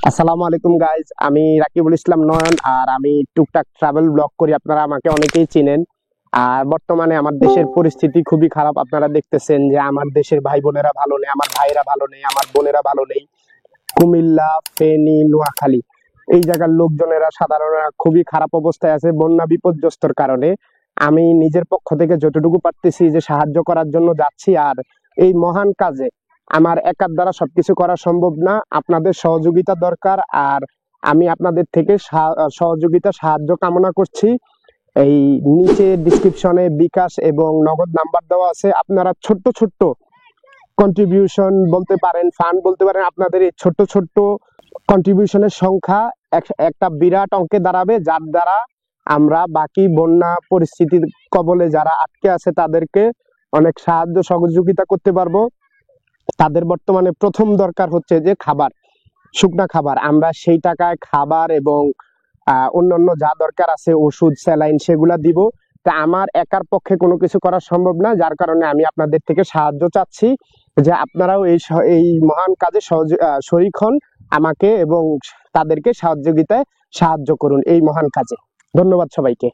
আসসালামু আলাইকুম গাইজ, আমি রাকিবুল ইসলাম নয়ন। আর আমি টুকটাক ট্রাভেল ব্লগ করি, আপনারা আমাকে অনেকেই চিনেন। আর বর্তমানে আমার দেশের পরিস্থিতি খুবই খারাপ। আপনারা দেখতেছেন যে আমার দেশের ভাই বোনেরা ভালো নেই, আমার ভাইরা ভালো নেই, আমার বোনেরা ভালো নেই। কুমিল্লা, ফেনী, নোয়াখালী এই জায়গার লোকজনেরা সাধারণ খুবই খারাপ অবস্থায় আছে বন্যা বিপর্যস্তর কারণে। আমি নিজের পক্ষ থেকে যতটুকু পারতেছি যে সাহায্য করার জন্য যাচ্ছি। আর এই মহান কাজে আমার একার দ্বারা সবকিছু করা সম্ভব না, আপনাদের সহযোগিতা দরকার। আর আমি আপনাদের থেকে সহযোগিতা সাহায্য কামনা করছি। এই নিচে ডিসক্রিপশনে বিকাশ এবং নগদ নাম্বার দেওয়া আছে। আপনারা ছোট্ট ছোট্ট কন্ট্রিবিউশন বলতে পারেন, ফান্ড বলতে পারেন, আপনাদের এই ছোট্ট ছোট্ট কন্ট্রিবিউশনের সংখ্যা একটা বিরাট অঙ্কে দাঁড়াবে, যার দ্বারা আমরা বাকি বন্যা পরিস্থিতির কবলে যারা আটকে আছে তাদেরকে অনেক সাহায্য সহযোগিতা করতে পারবো। তাদের বর্তমানে প্রথম দরকার হচ্ছে যে খাবার, শুকনা খাবার। আমরা সেই টাকায় খাবার এবং অন্যান্য যা দরকার আছে, ওষুধ, স্যালাইন, সেগুলা দিব। তা আমার একার পক্ষে কোনো কিছু করা সম্ভব না, যার কারণে আমি আপনাদের থেকে সাহায্য চাচ্ছি যে আপনারাও এই মহান কাজে শরীক হন, আমাকে এবং তাদেরকে সাহায্য করুন এই মহান কাজে। ধন্যবাদ সবাইকে।